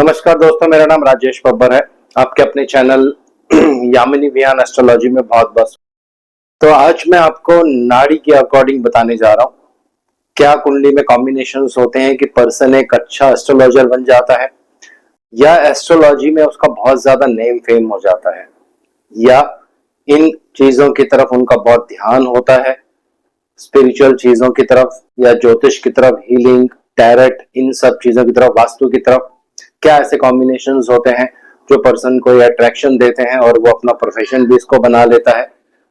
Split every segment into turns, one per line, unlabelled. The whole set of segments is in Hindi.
नमस्कार दोस्तों, मेरा नाम राजेश बब्बर है। आपके अपने चैनल यामिनी विहान एस्ट्रोलॉजी में बहुत बहुत। तो आज मैं आपको नाड़ी के अकॉर्डिंग बताने जा रहा हूँ क्या कुंडली में कॉम्बिनेशंस होते हैं कि पर्सन एक अच्छा एस्ट्रोलॉजर बन जाता है, या एस्ट्रोलॉजी में उसका बहुत ज्यादा नेम फेम हो जाता है, या इन चीजों की तरफ उनका बहुत ध्यान होता है, स्पिरिचुअल चीजों की तरफ या ज्योतिष की तरफ, हीलिंग, टैरेट, इन सब चीजों की तरफ, वास्तु की तरफ। क्या ऐसे कॉम्बिनेशंस होते हैं जो पर्सन को अट्रैक्शन देते हैं और वो अपना प्रोफेशन भी इसको बना लेता है।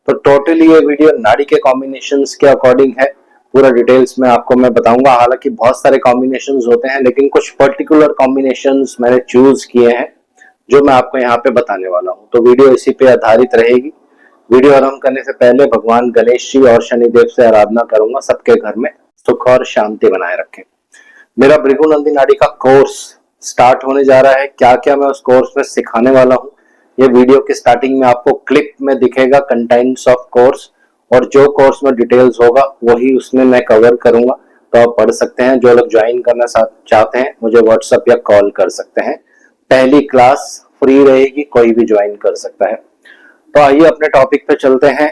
तो टोटली ये वीडियो नाड़ी के कॉम्बिनेशंस के अकॉर्डिंग है, पूरा डिटेल्स में आपको मैं बताऊंगा। हालांकि बहुत सारे कॉम्बिनेशंस होते हैं, लेकिन कुछ पर्टिकुलर कॉम्बिनेशंस मैंने चूज किए हैं जो मैं आपको यहाँ पे बताने वाला हूँ। तो वीडियो इसी पे आधारित रहेगी। वीडियो आरंभ करने से पहले भगवान गणेश जी और शनिदेव से आराधना करूंगा सबके घर में सुख और शांति बनाए रखें। मेरा भृगुनंदी नाड़ी का कोर्स स्टार्ट होने जा रहा है। क्या क्या मैं उस कोर्स में सिखाने वाला हूँ, ये वीडियो की स्टार्टिंग में आपको क्लिप में दिखेगा, कंटेंट्स ऑफ कोर्स, और जो कोर्स में डिटेल्स होगा वही उसमें मैं कवर करूंगा। तो आप पढ़ सकते हैं। जो लोग ज्वाइन करना चाहते हैं मुझे व्हाट्सएप या कॉल कर सकते हैं। पहली क्लास फ्री रहेगी, कोई भी ज्वाइन कर सकता है। तो आइए अपने टॉपिक पे चलते हैं।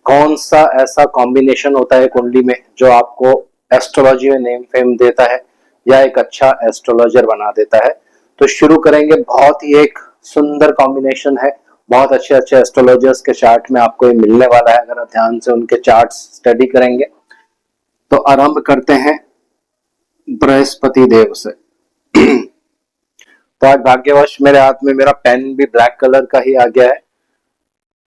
कौन सा ऐसा कॉम्बिनेशन होता है कुंडली में जो आपको एस्ट्रोलॉजी में नेम फेम देता है या एक अच्छा एस्ट्रोलॉजर बना देता है। तो शुरू करेंगे। बहुत ही एक सुंदर कॉम्बिनेशन है। बहुत अच्छे अच्छे एस्ट्रोलॉजर्स के चार्ट में आपको ये मिलने वाला है अगर आप ध्यान से उनके चार्ट स्टडी करेंगे। तो आरंभ करते हैं बृहस्पति देव से। तो आज भाग्यवश मेरे हाथ में मेरा पेन भी ब्लैक कलर का ही आ गया है।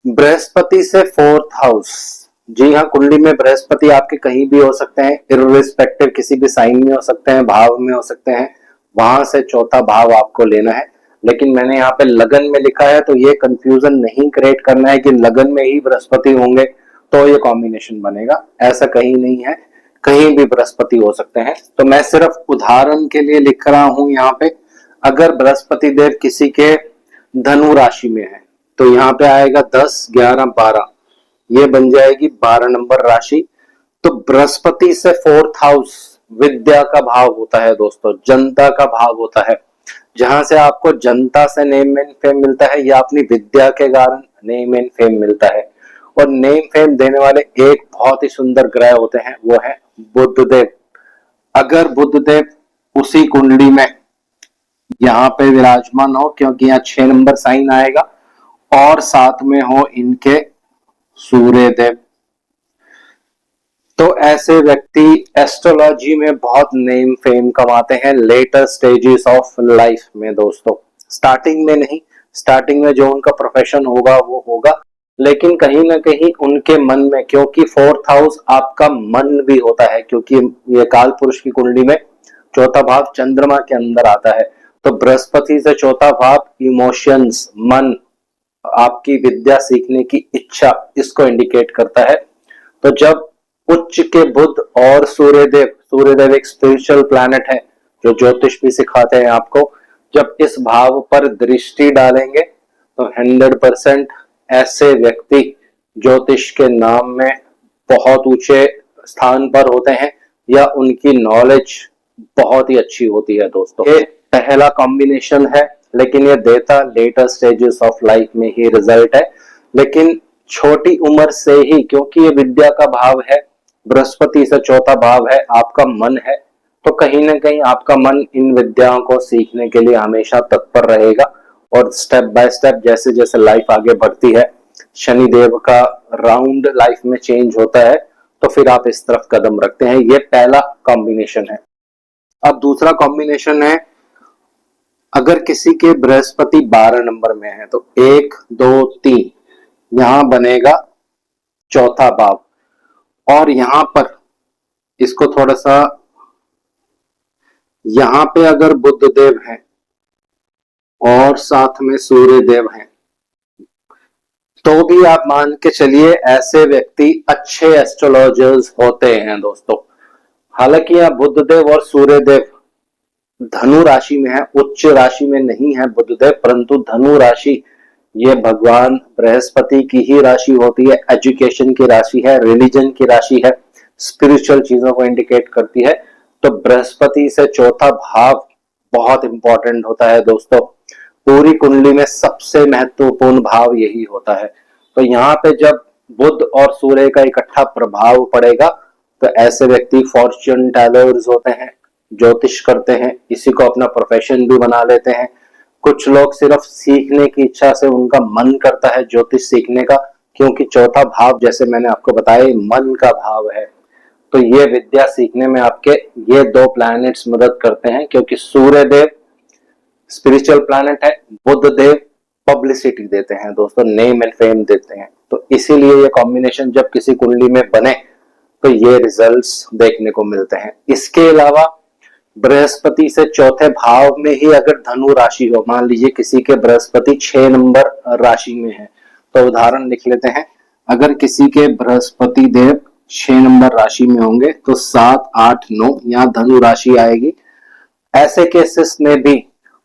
बृहस्पति से 4th हाउस। जी हाँ, कुंडली में बृहस्पति आपके कहीं भी हो सकते हैं, इर्रिस्पेक्टिव किसी भी साइन में हो सकते हैं, भाव में हो सकते हैं। वहां से चौथा भाव आपको लेना है। लेकिन मैंने यहाँ पे लगन में लिखा है, तो ये कंफ्यूजन नहीं क्रिएट करना है कि लगन में ही बृहस्पति होंगे तो ये कॉम्बिनेशन बनेगा। ऐसा कहीं नहीं है, कहीं भी बृहस्पति हो सकते हैं। तो मैं सिर्फ उदाहरण के लिए लिख रहा हूं यहाँ पे। अगर बृहस्पति देव किसी के धनु राशि में है तो यहाँ पे आएगा 10, 11, 12, ये बन जाएगी 12 नंबर राशि। तो बृहस्पति से 4th हाउस विद्या का भाव होता है दोस्तों, जनता का भाव होता है, जहां से आपको जनता से नेम एंड फेम मिलता है या अपनी विद्या के कारण नेम एंड फेम मिलता है। और नेम फेम देने वाले एक बहुत ही सुंदर ग्रह होते हैं, वो है बुध देव। अगर बुध देव उसी कुंडली में यहाँ पे विराजमान हो, क्योंकि यहाँ 6 नंबर साइन आएगा, और साथ में हो इनके सूर्य देव, तो ऐसे व्यक्ति एस्ट्रोलॉजी में बहुत नेम फेम कमाते हैं लेटर स्टेजेस ऑफ लाइफ में दोस्तों। स्टार्टिंग में नहीं, स्टार्टिंग में जो उनका प्रोफेशन होगा वो होगा, लेकिन कहीं ना कहीं उनके मन में, क्योंकि 4th हाउस आपका मन भी होता है, क्योंकि ये काल पुरुष की कुंडली में चौथा भाव चंद्रमा के अंदर आता है। तो बृहस्पति से चौथा भाव इमोशंस, मन, आपकी विद्या सीखने की इच्छा, इसको इंडिकेट करता है। तो जब उच्च के बुध और सूर्यदेव एक स्पिरिचुअल प्लैनेट है जो ज्योतिष भी सिखाते हैं आपको, जब इस भाव पर दृष्टि डालेंगे तो 100% ऐसे व्यक्ति ज्योतिष के नाम में बहुत ऊंचे स्थान पर होते हैं या उनकी नॉलेज बहुत ही अच्छी होती है दोस्तों। ये पहला कॉम्बिनेशन है, लेकिन ये देता लेटर स्टेजेस ऑफ लाइफ में ही रिजल्ट है। लेकिन छोटी उम्र से ही, क्योंकि ये विद्या का भाव है, बृहस्पति से चौथा भाव है, आपका मन है, तो कहीं ना कहीं आपका मन इन विद्याओं को सीखने के लिए हमेशा तत्पर रहेगा। और स्टेप बाय स्टेप जैसे जैसे लाइफ आगे बढ़ती है, शनिदेव का राउंड लाइफ में चेंज होता है, तो फिर आप इस तरफ कदम रखते हैं। ये पहला कॉम्बिनेशन है। अब दूसरा कॉम्बिनेशन है, अगर किसी के बृहस्पति 12 नंबर में है तो 1, 2, 3 यहां बनेगा चौथा भाव, और यहां पर इसको थोड़ा सा, यहां पे अगर बुध देव है और साथ में सूर्य देव है, तो भी आप मान के चलिए ऐसे व्यक्ति अच्छे एस्ट्रोलॉजर्स होते हैं दोस्तों। हालांकि यहाँ बुध देव और सूर्य देव धनु राशि में है, उच्च राशि में नहीं है बुधदेव, परंतु धनु राशि ये भगवान बृहस्पति की ही राशि होती है, एजुकेशन की राशि है, रिलीजन की राशि है, स्पिरिचुअल चीजों को इंडिकेट करती है। तो बृहस्पति से चौथा भाव बहुत इंपॉर्टेंट होता है दोस्तों। पूरी कुंडली में सबसे महत्वपूर्ण भाव यही होता है। तो यहाँ पे जब बुध और सूर्य का इकट्ठा प्रभाव पड़ेगा तो ऐसे व्यक्ति फॉर्च्यून टेलर्स होते हैं, ज्योतिष करते हैं, इसी को अपना प्रोफेशन भी बना लेते हैं। कुछ लोग सिर्फ सीखने की इच्छा से उनका मन करता है ज्योतिष सीखने का, क्योंकि चौथा भाव जैसे मैंने आपको बताया मन का भाव है। तो ये विद्या सीखने में आपके ये दो प्लैनेट्स मदद करते हैं, क्योंकि सूर्य देव स्पिरिचुअल प्लैनेट है, बुध देव पब्लिसिटी देते हैं दोस्तों, नेम एंड फेम देते हैं। तो इसीलिए ये कॉम्बिनेशन जब किसी कुंडली में बने तो ये रिजल्ट्स देखने को मिलते हैं। इसके अलावा बृहस्पति से चौथे भाव में ही अगर धनु राशि हो, मान लीजिए किसी के बृहस्पति 6 नंबर राशि में है, तो उदाहरण लिख लेते हैं। अगर किसी के बृहस्पति देव 6 नंबर राशि में होंगे तो 7, 8, 9 यहाँ धनु राशि आएगी। ऐसे केसेस में भी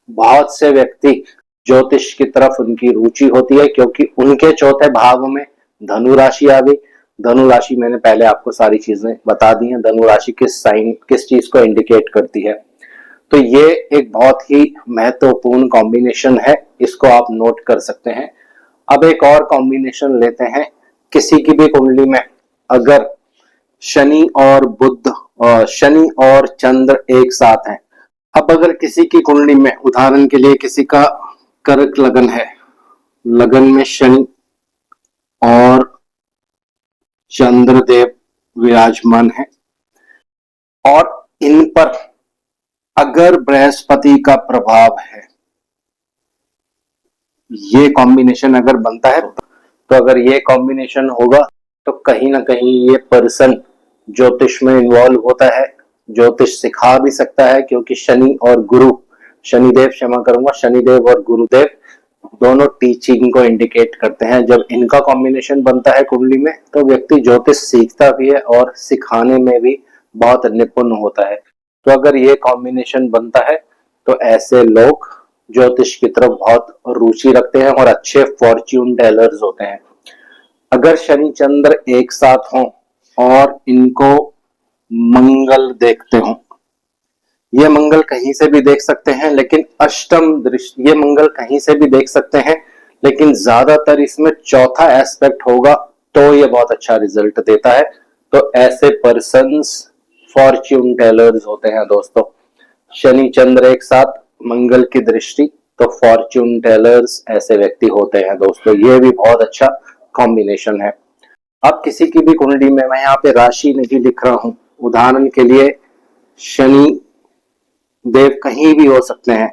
बहुत से व्यक्ति ज्योतिष की तरफ उनकी रुचि होती है, क्योंकि उनके चौथे भाव में धनु राशि आ गई। धनु राशि मैंने पहले आपको सारी चीजें बता दी हैं, धनु राशि किस साइन किस चीज को इंडिकेट करती है। तो ये एक बहुत ही महत्वपूर्ण कॉम्बिनेशन है, इसको आप नोट कर सकते हैं। अब एक और कॉम्बिनेशन लेते हैं। किसी की भी कुंडली में अगर शनि और बुध और शनि और चंद्र एक साथ हैं, अब अगर किसी की कुंडली में उदाहरण के लिए किसी का कर्क लगन है, लगन में शनि और चंद्रदेव विराजमान है, और इन पर अगर बृहस्पति का प्रभाव है, ये कॉम्बिनेशन अगर बनता है, तो अगर ये कॉम्बिनेशन होगा तो कहीं ना कहीं ये पर्सन ज्योतिष में इन्वॉल्व होता है, ज्योतिष सिखा भी सकता है, क्योंकि शनि और गुरु, शनिदेव क्षमा करूंगा, शनिदेव और गुरुदेव दोनों टीचिंग को इंडिकेट करते हैं। जब इनका कॉम्बिनेशन बनता है कुंडली में तो व्यक्ति ज्योतिष सीखता भी है और सिखाने में भी बहुत निपुण होता है। तो अगर ये कॉम्बिनेशन बनता है तो ऐसे लोग ज्योतिष की तरफ बहुत रुचि रखते हैं और अच्छे फॉर्च्यून टेलर्स होते हैं। अगर शनि चंद्र एक साथ हों और इनको मंगल देखते हों, ये मंगल कहीं से भी देख सकते हैं, लेकिन अष्टम दृष्टि, ये मंगल कहीं से भी देख सकते हैं, लेकिन ज्यादातर इसमें चौथा एस्पेक्ट होगा तो ये बहुत अच्छा रिजल्ट देता है। तो ऐसे पर्सन्स फॉर्च्यून टेलर्स होते हैं दोस्तों। शनि चंद्र एक साथ, मंगल की दृष्टि, तो फॉर्च्यून टेलर्स ऐसे व्यक्ति होते हैं दोस्तों। ये भी बहुत अच्छा कॉम्बिनेशन है। अब किसी की भी कुंडली में, मैं यहाँ पे राशि नहीं लिख रहा हूं, उदाहरण के लिए शनि देव कहीं भी हो सकते हैं,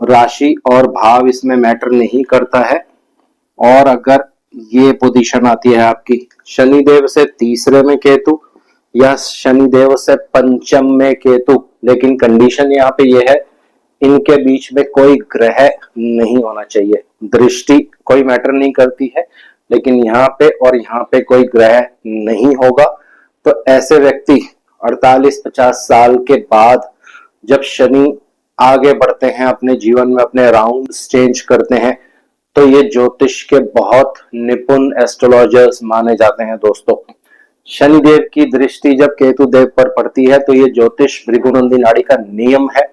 राशि और भाव इसमें मैटर नहीं करता है। और अगर ये पोजीशन आती है आपकी शनि देव से तीसरे में केतु या शनि देव से पंचम में केतु, लेकिन कंडीशन यहाँ पे ये है इनके बीच में कोई ग्रह नहीं होना चाहिए। दृष्टि कोई मैटर नहीं करती है, लेकिन यहाँ पे और यहाँ पे कोई ग्रह नहीं होगा। तो ऐसे व्यक्ति 48-50 साल के बाद जब शनि आगे बढ़ते हैं अपने जीवन में, अपने राउंड्स चेंज करते हैं, तो ये ज्योतिष के बहुत निपुण एस्ट्रोलॉजर्स माने जाते हैं दोस्तों। शनि देव की दृष्टि जब केतु देव पर पड़ती है तो ये ज्योतिष भृगुनंदी नाड़ी का नियम है।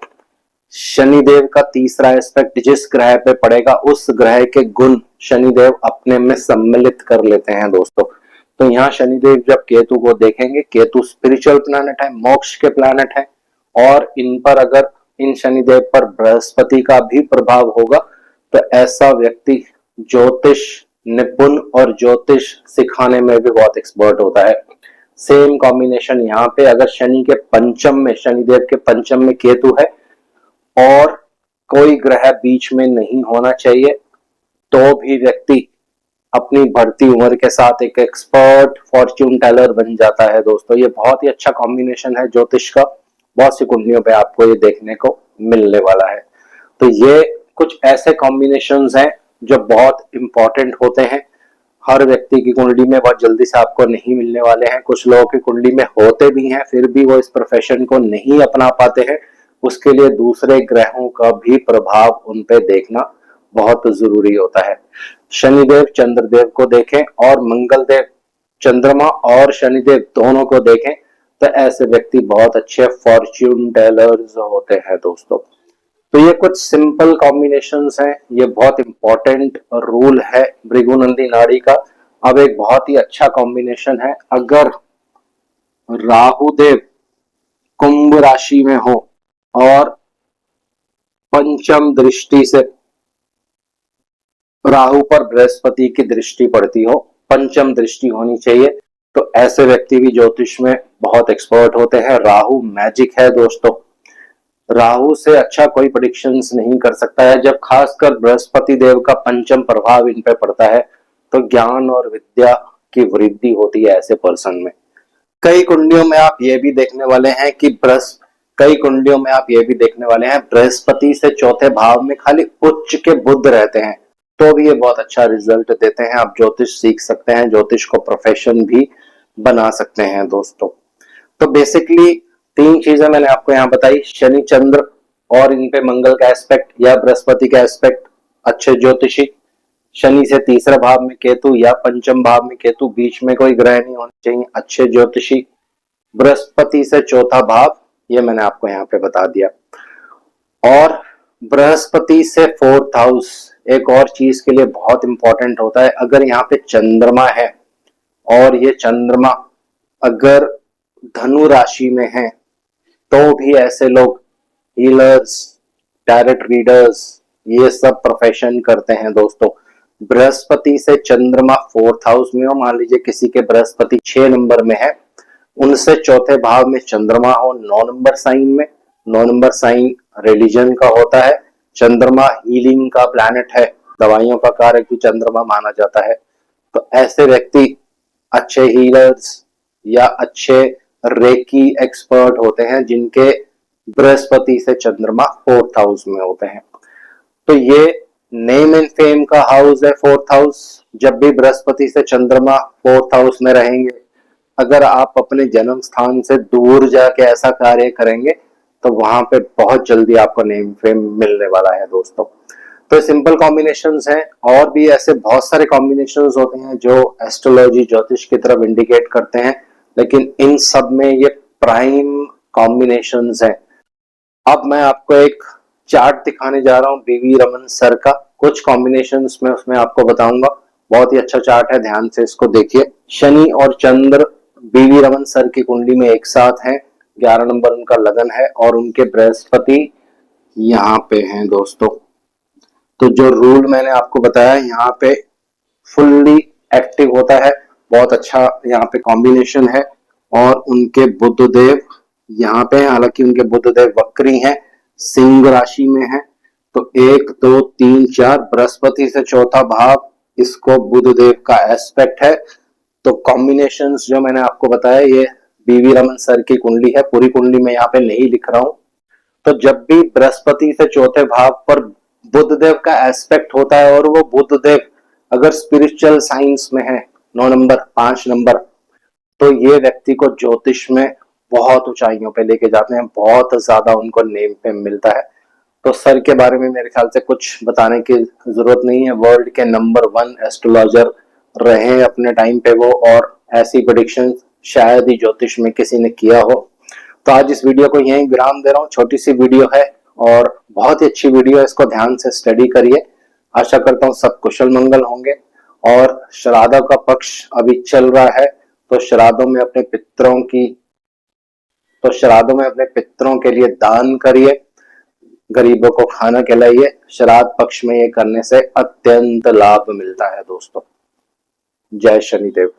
शनिदेव का तीसरा एस्पेक्ट जिस ग्रह पे पड़ेगा उस ग्रह के गुण शनिदेव अपने में सम्मिलित कर लेते हैं दोस्तों। तो यहाँ शनिदेव जब केतु को देखेंगे, केतु स्पिरिचुअल प्लैनेट है, मोक्ष के प्लैनेट है, और इन पर अगर इन शनिदेव पर बृहस्पति का भी प्रभाव होगा तो ऐसा व्यक्ति ज्योतिष निपुण और ज्योतिष सिखाने में भी बहुत एक्सपर्ट होता है। सेम कॉम्बिनेशन यहाँ पे अगर शनि के पंचम में, शनिदेव के पंचम में केतु है और कोई ग्रह बीच में नहीं होना चाहिए, तो भी व्यक्ति अपनी बढ़ती उम्र के साथ एक एक्सपर्ट फॉर्च्यून टेलर बन जाता है दोस्तों। ये बहुत ही अच्छा कॉम्बिनेशन है ज्योतिष का, बहुत सी कुंडलियों पे आपको ये देखने को मिलने वाला है। तो ये कुछ ऐसे कॉम्बिनेशंस हैं जो बहुत इंपॉर्टेंट होते हैं। हर व्यक्ति की कुंडली में बहुत जल्दी से आपको नहीं मिलने वाले हैं। कुछ लोगों की कुंडली में होते भी हैं, फिर भी वो इस प्रोफेशन को नहीं अपना पाते हैं। उसके लिए दूसरे ग्रहों का भी प्रभाव उन पे देखना बहुत जरूरी होता है। शनिदेव चंद्रदेव को देखें और मंगलदेव चंद्रमा और शनिदेव दोनों को देखें तो ऐसे व्यक्ति बहुत अच्छे फॉर्च्यून टेलर्स होते हैं दोस्तों। तो ये कुछ सिंपल कॉम्बिनेशंस हैं, ये बहुत इंपॉर्टेंट रूल है भृगुनंदी नाड़ी का। अब एक बहुत ही अच्छा कॉम्बिनेशन है, अगर राहु देव कुंभ राशि में हो और पंचम दृष्टि से राहु पर बृहस्पति की दृष्टि पड़ती हो, पंचम दृष्टि होनी चाहिए, तो ऐसे व्यक्ति भी ज्योतिष में बहुत एक्सपर्ट होते हैं। राहु मैजिक है दोस्तों, राहु से अच्छा कोई प्रेडिक्शंस नहीं कर सकता है। जब खासकर बृहस्पति देव का पंचम प्रभाव इन पे पड़ता है तो ज्ञान और विद्या की वृद्धि होती है ऐसे पर्सन में। कई कुंडलियों में आप ये भी देखने वाले हैं कि बृहस्पति से चौथे भाव में खाली उच्च के बुध रहते हैं, तो भी ये बहुत अच्छा रिजल्ट देते हैं। आप ज्योतिष सीख सकते हैं, ज्योतिष को प्रोफेशन भी बना सकते हैं दोस्तों। तो बेसिकली 3 चीजें मैंने आपको यहाँ बताई, शनि चंद्र और इन पे मंगल का एस्पेक्ट या बृहस्पति का एस्पेक्ट अच्छे ज्योतिषी, शनि से तीसरे भाव में केतु या पंचम भाव में केतु, बीच में कोई ग्रह नहीं होने चाहिए, अच्छे ज्योतिषी, बृहस्पति से चौथा भाव, ये मैंने आपको यहाँ पे बता दिया। और बृहस्पति से 4th हाउस एक और चीज के लिए बहुत इंपॉर्टेंट होता है। अगर यहाँ पे चंद्रमा है और ये चंद्रमा अगर धनु राशि में है तो भी ऐसे लोग हीलर्स, टैरेट रीडर्स, ये सब प्रोफेशन करते हैं दोस्तों। बृहस्पति से चंद्रमा 4th हाउस में हो, मान लीजिए किसी के बृहस्पति 6 नंबर में है, उनसे चौथे भाव में चंद्रमा हो 9 नंबर साइन में, 9 नंबर साइन रिलीजन का होता है, चंद्रमा हीलिंग का प्लैनेट है, दवाइयों का कारक भी चंद्रमा माना जाता है। तो ऐसे व्यक्ति अच्छे हीलर्स या अच्छे रेकी एक्सपर्ट होते हैं जिनके बृहस्पति से चंद्रमा 4th हाउस में होते हैं। तो ये नेम एंड फेम का हाउस है 4th हाउस। जब भी बृहस्पति से चंद्रमा 4th हाउस में रहेंगे, अगर आप अपने जन्म स्थान से दूर जाके ऐसा कार्य करेंगे तो वहां पे बहुत जल्दी आपको नेम फेम मिलने वाला है दोस्तों। तो सिंपल कॉम्बिनेशंस हैं, और भी ऐसे बहुत सारे कॉम्बिनेशंस होते हैं जो एस्ट्रोलॉजी ज्योतिष की तरफ इंडिकेट करते हैं, लेकिन इन सब में ये प्राइम कॉम्बिनेशंस हैं। अब मैं आपको एक चार्ट दिखाने जा रहा हूँ बीवी रमन सर का, कुछ कॉम्बिनेशंस में उसमें आपको बताऊंगा। बहुत ही अच्छा चार्ट है, ध्यान से इसको देखिए। शनि और चंद्र बीवी रमन सर की कुंडली में एक साथ हैं, 11 नंबर उनका लगन है और उनके बृहस्पति यहाँ पे हैं दोस्तों। तो जो रूल मैंने आपको बताया यहाँ पे फुल्ली एक्टिव होता है, बहुत अच्छा यहाँ पे कॉम्बिनेशन है। और उनके बुधदेव यहाँ पे, हालांकि उनके बुधदेव वक्री हैं, सिंह राशि में है। तो 1 2 3 4 बृहस्पति से चौथा भाव, इसको बुधदेव का एस्पेक्ट है। तो कॉम्बिनेशंस जो मैंने आपको बताया ये बीवी रमन सर की कुंडली है, पूरी कुंडली में यहाँ पे नहीं लिख रहा हूं। तो जब भी बृहस्पति से चौथे भाव पर बुधदेव का एस्पेक्ट होता है और वो बुधदेव अगर स्पिरिचुअल साइंस में है 9 नंबर 5 नंबर, तो ये व्यक्ति को ज्योतिष में बहुत ऊंचाइयों पे लेके जाते हैं, बहुत ज्यादा उनको नेम फेम मिलता है। तो सर के बारे में मेरे ख्याल से कुछ बताने की जरूरत नहीं है, वर्ल्ड के नंबर 1 एस्ट्रोलॉजर रहे अपने टाइम पे वो, और ऐसी प्रेडिक्शन शायद ही ज्योतिष में किसी ने किया हो। तो आज इस वीडियो को यहीं विराम दे रहा हूँ, छोटी सी वीडियो है और बहुत ही अच्छी वीडियो है, इसको ध्यान से स्टडी करिए। आशा करता हूँ सब कुशल मंगल होंगे। और श्राद्धों का पक्ष अभी चल रहा है, तो श्राद्धों में अपने पितरों के लिए दान करिए, गरीबों को खाना खिलाइए। श्राद्ध पक्ष में ये करने से अत्यंत लाभ मिलता है दोस्तों। जय शनिदेव।